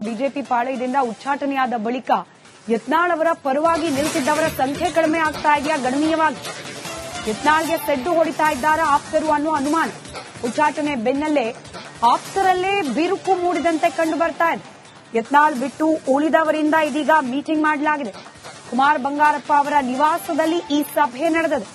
BJP ಪಾಳಯದಿಂದ ಉಚ್ಚಾಟನೆಯಾದ ಬಳಿಕ ಯತ್ನಾಳ್ ಅವರ ಪರವಾಗಿ ನಿಂತಿದ್ದವರ ಸಂಖ್ಯೆ ಕಡಿಮೆ ಆಗ್ತಾ ಇದೆಯಾ ಗಣನೀಯವಾಗಿ. ಯತ್ನಾಳ್ಗೆ ಸೆಡ್ಡು ಹೊಡಿತಾ ಇದ್ದಾರಾ ಆಪ್ತರು ಅನ್ನೋ ಅನುಮಾನ. ಉಚ್ಚಾಟನೆ ಬೆನ್ನಲ್ಲೇ ಆಪ್ತರಲ್ಲೇ ಬಿರುಕು ಮೂಡಿದಂತೆ ಕಂಡು ಬರ್ತಾ ಇದೆ. ಯತ್ನಾಳ್ ಬಿಟ್ಟು ಉಳಿದವರಿಂದ ಇದೀಗ ಮೀಟಿಂಗ್ ಮಾಡಲಾಗಿದೆ. ಕುಮಾರ್ ಬಂಗಾರಪ್ಪ ಅವರ ನಿವಾಸದಲ್ಲಿ ಈ ಸಭೆ ನಡೆದಿದೆ.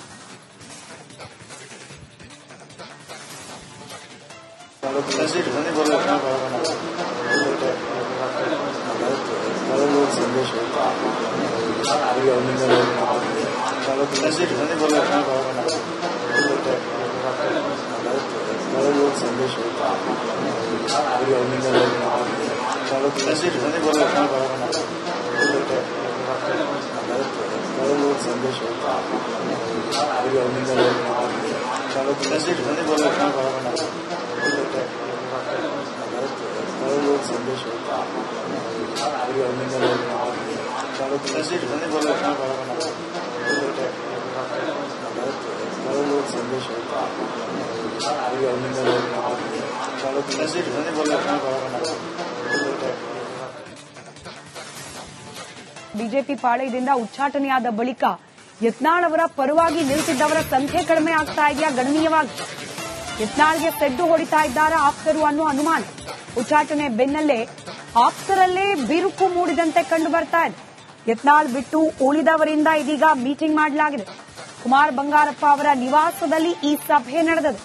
ಬಿಜೆಪಿ ಪಾಳಯದಿಂದ ಉಚ್ಚಾಟನೆಯಾದ ಬಳಿಕ ಯತ್ನಾಳ್ ಅವರ ಪರವಾಗಿ ನಿಂತಿದ್ದವರ ಸಂಖ್ಯೆ ಕಡಿಮೆ ಆಗ್ತಾ ಇದೆಯಾ ಗಣನೀಯವಾಗಿ. ಯತ್ನಾಳ್ಗೆ ಸೆಡ್ಡು ಹೊಡಿತಾ ಇದ್ದಾರಾ ಆಪ್ತರು ಅನ್ನೋ ಅನುಮಾನ. ಉಚ್ಚಾಟನೆ ಬೆನ್ನಲ್ಲೇ ಆಪ್ತರಲ್ಲೇ ಬಿರುಕು ಮೂಡಿದಂತೆ ಕಂಡು ಬರ್ತಾ ಇದೆ. ಯತ್ನಾಳ್ ಬಿಟ್ಟು ಉಳಿದವರಿಂದ ಇದೀಗ ಮೀಟಿಂಗ್ ಮಾಡಲಾಗಿದೆ. ಕುಮಾರ್ ಬಂಗಾರಪ್ಪ ಅವರ ನಿವಾಸದಲ್ಲಿ ಈ ಸಭೆ ನಡೆದಿದೆ.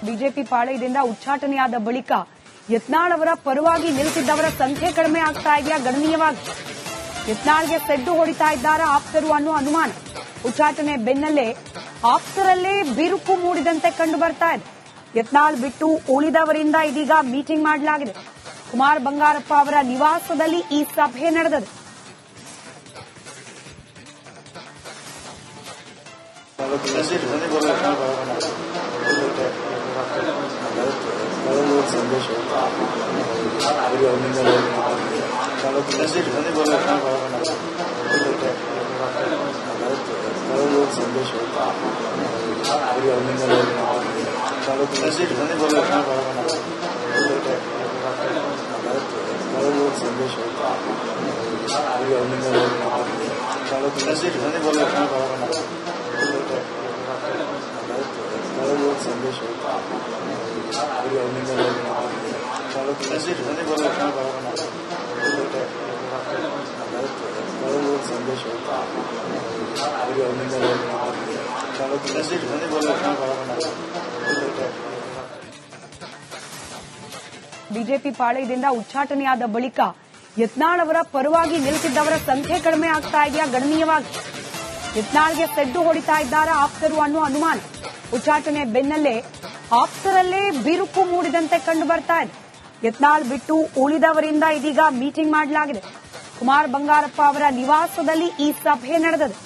ಬಿಜೆಪಿ ಪಾಳಯದಿಂದ ಉಚ್ಚಾಟನೆಯಾದ ಬಳಿಕ ಯತ್ನಾಳ್ ಅವರ ಪರವಾಗಿ ನಿಂತಿದ್ದವರ ಸಂಖ್ಯೆ ಕಡಿಮೆ ಆಗ್ತಾ ಇದೆಯಾ ಗಣನೀಯವಾಗಿ. ಯತ್ನಾಳ್ಗೆ ಸೆಡ್ಡು ಹೊಡಿತಾ ಇದ್ದಾರಾ ಆಪ್ತರು ಅನ್ನೋ ಅನುಮಾನ. ಉಚ್ಚಾಟನೆ ಬೆನ್ನಲ್ಲೇ ಆಪ್ತರಲ್ಲೇ ಬಿರುಕು ಮೂಡಿದಂತೆ ಕಂಡು ಬರ್ತಾ ಇದೆ. ಯತ್ನಾಳ್ ಬಿಟ್ಟು ಉಳಿದವರಿಂದ ಇದೀಗ ಮೀಟಿಂಗ್ ಮಾಡಲಾಗಿದೆ. ಕುಮಾರ್ ಬಂಗಾರಪ್ಪ ಅವರ ನಿವಾಸದಲ್ಲಿ ಈ ಸಭೆ ನಡೆದಿದೆ. ಬಿಜೆಪಿ ಪಾಳಯದಿಂದ ಉಚ್ಚಾಟನೆಯಾದ ಬಳಿಕ ಯತ್ನಾಳ್ ಅವರ ಪರವಾಗಿ ನಿಂತಿದ್ದವರ ಸಂಖ್ಯೆ ಕಡಿಮೆ ಆಗ್ತಾ ಇದೆಯಾ ಗಣನೀಯವಾಗಿ. ಯತ್ನಾಳ್ಗೆ ಸೆಡ್ಡು ಹೊಡಿತಾ ಇದ್ದಾರಾ ಆಪ್ತರು ಅನ್ನೋ ಅನುಮಾನ. ಉಚ್ಚಾಟನೆ ಬೆನ್ನಲ್ಲೇ ಆಪ್ತರಲ್ಲೇ ಬಿರುಕು ಮೂಡಿದಂತೆ ಕಂಡು ಬರ್ತಾ ಇದೆ. ಯತ್ನಾಳ್ ಬಿಟ್ಟು ಉಳಿದವರಿಂದ ಇದೀಗ ಮೀಟಿಂಗ್ ಮಾಡಲಾಗಿದೆ. ಕುಮಾರ್ ಬಂಗಾರಪ್ಪ ಅವರ ನಿವಾಸದಲ್ಲಿ ಈ ಸಭೆ ನಡೆದಿದೆ.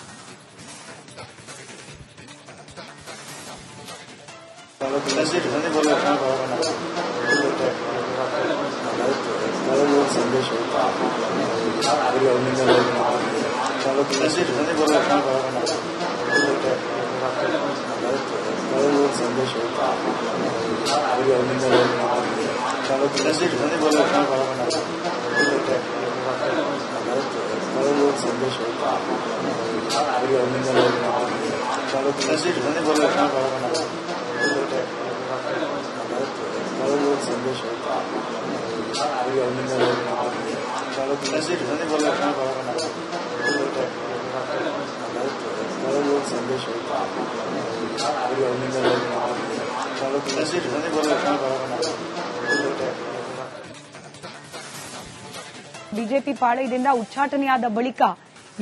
ಬಿಜೆಪಿ ಪಾಳಯದಿಂದ ಉಚ್ಚಾಟನೆಯಾದ ಬಳಿಕ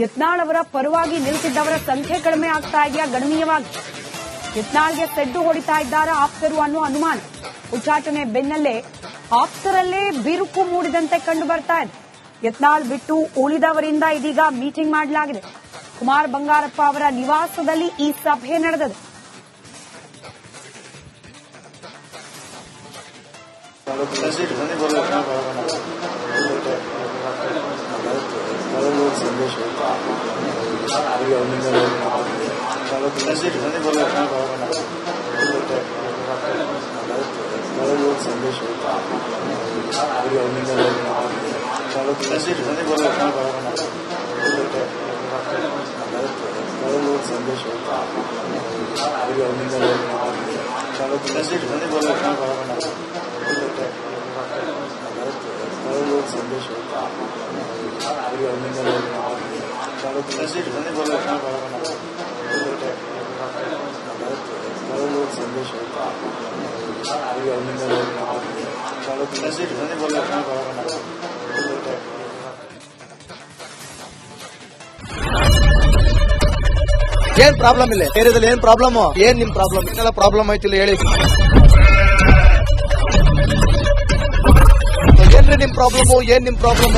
ಯತ್ನಾಳ್ ಅವರ ಪರವಾಗಿ ನಿಲ್ತಿದ್ದವರ ಸಂಖ್ಯೆ ಕಡಿಮೆ ಆಗ್ತಾ ಇದೆಯಾ ಗಣನೀಯವಾಗಿ. ಯತ್ನಾಳ್ಗೆ ಸೆಡ್ಡು ಹೊಡಿತಾ ಇದ್ದಾರಾ ಆಪ್ತರು ಅನ್ನೋ ಅನುಮಾನ. ಉಚ್ಚಾಟನೆ ಬೆನ್ನಲ್ಲೇ ಆಪ್ತರಲ್ಲೇ ಬಿರುಕು ಮೂಡಿದಂತೆ ಕಂಡು ಬರ್ತಾ ಇದೆ. ಯತ್ನಾಳ್ ಬಿಟ್ಟು ಉಳಿದವರಿಂದ ಇದೀಗ ಮೀಟಿಂಗ್ ಮಾಡಲಾಗಿದೆ. ಕುಮಾರ್ ಬಂಗಾರಪ್ಪ ಅವರ ನಿವಾಸದಲ್ಲಿ ಈ ಸಭೆ ನಡೆದಿದೆ. ಏನ್ ಪ್ರಾಬ್ಲಮ್ ಇಲ್ಲ ಏರಿಯಾದಲ್ಲಿ ಏನ್ ಪ್ರಾಬ್ಲಮ್ ಏನ್ ನಿಮ್ ಪ್ರಾಬ್ಲಮ್ ಇನ್ನೆಲ್ಲ ಪ್ರಾಬ್ಲಮ್ ಆಯ್ತಿಲ್ಲ ಹೇಳಿ ಏನ್ರಿ ನಿಮ್ ಪ್ರಾಬ್ಲಮ್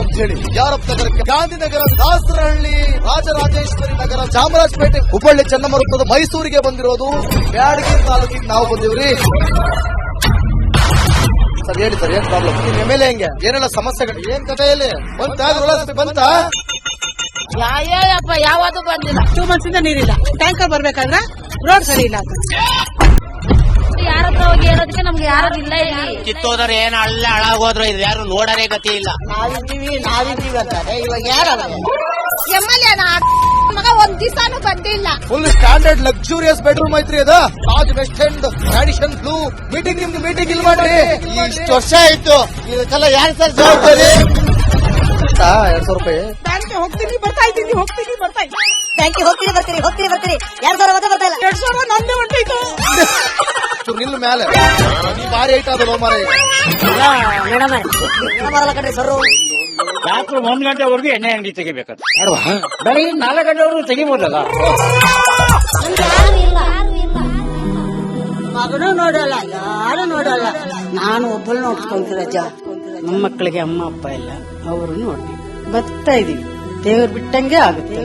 ಅಂತ ಹೇಳಿ ಯಾರಪ್ಪ ನಗರಕ್ಕೆ ಗಾಂಧಿನಗರ ದಾಸರಹಳ್ಳಿ ರಾಜರಾಜೇಶ್ವರಿ ನಗರ ಚಾಮರಾಜಪೇಟೆ ಹುಬ್ಬಳ್ಳಿ ಚನ್ನಮರುತ್ತದ ಮೈಸೂರಿಗೆ ಬಂದಿರೋದು ಬ್ಯಾಡಗಿ ತಾಲೂಕಿಗೆ ನಾವು ಬಂದಿವ್ರಿ ಸರ್ ಹೇಳಿ ಸರ್ ಏನ್ ಪ್ರಾಬ್ಲಮ್ ನಿಮ್ ಎಮ್ ಎಲ್ ಎ ಹೆಂಗೆ ಏನೆಲ್ಲ ಸಮಸ್ಯೆಗಳು ಏನ್ ಕಥೆಯಲ್ಲಿ ಬಂತ ಯಾವಪ್ಪ ಯಾವುದು ಬಂದಿಲ್ಲ 2 months ಇಂದ ನೀರಿಲ್ಲ ಟ್ಯಾಂಕರ್ ಬರ್ಬೇಕಾದ್ರೆ ರೋಡ್ ಸರಿ ಇಲ್ಲ ಯಾರತ್ರ ಹೋಗಿ ಹೇಳೋದಕ್ಕೆ ನಮ್ಗೆ ಯಾರು ಇಲ್ಲ ಇಲ್ಲಿ ಕಿತ್ತೋದ್ರೆ ಏನ್ ಅಲ್ಲ ಹಾಳಾಗೋದ್ರು ಇದು ಯಾರು ನೋಡರೇ ಗತಿ ಇಲ್ಲ ನಾವಿದ್ದೀವಿ ಅಂತಾರೆ ಇವಾಗ ಯಾರು ಎಮ್ಎಲ್ಎ ಮಗ ಒಂದ್ ದಿವಸನೂ ಬಂದಿಲ್ಲ ಫುಲ್ ಸ್ಟ್ಯಾಂಡರ್ಡ್ ಲಕ್ಸುರಿಯಸ್ ಬೆಡ್ರೂಮ್ ಐತ್ರಿ ಅದ Taj West End tradition blue meeting ನಿಮ್ದು ಮೀಟಿಂಗ್ ಇಲ್ಲಿ ಮಾಡ್ರಿ ಇಷ್ಟು ವರ್ಷ ಆಯ್ತು ಇದಕ್ಕೆಲ್ಲ ಯಾರು ಸರ್ ಜವಾಬ್ದಾರಿ 200 ರೂಪಾಯಿ ಬ್ಯಾಂಕ್ಗೆ ಹೋಗ್ತೀನಿ ಬರ್ತಾ ಇದ್ದೀನಿ ಬ್ಯಾಂಕಿಗೆ ಹೋಗ್ತೀರಿ ಬರ್ತೀರಿ 2000 ಮತ್ತೆ ಬರ್ತಾ ಇಲ್ಲ 200 ನಂದೇ ಹೊಂಟೋಯ್ತು ನಿಲ್ ಮೇಲೆ ಭಾರಿ ಐಟ್ ಆದ ಮಾರ ಮೇಡಮ್ ಬರಲ್ಲ ಕಣ್ರಿ ಸರ್ ರಾತ್ರಿ 1 ಗಂಟೆವರೆಗೂ ಎಣ್ಣೆ ಅಂಗಡಿ ತೆಗಿಬೇಕಂತ ಬೆಳಿಗ್ಗೆ 4 ಗಂಟೆವರೆಗೂ ತೆಗಿಬೋದಲ್ಲ ಮಗನೂ ನೋಡಲ್ಲ ಯಾರು ನೋಡಲ್ಲ ನಾನು ಒಬ್ಬಳು ನೋಡ್ಕೊಂತೀನಿ ಅಜ್ಜ ನಮ್ಮ ಮಕ್ಕಳಿಗೆ ಅಮ್ಮ ಅಪ್ಪ ಇಲ್ಲ ಅವರು ನೋಡಿ ಬರ್ತಾ ಇದೀವಿ ದೇವ್ರು ಬಿಟ್ಟಂಗೆ ಆಗುತ್ತೆ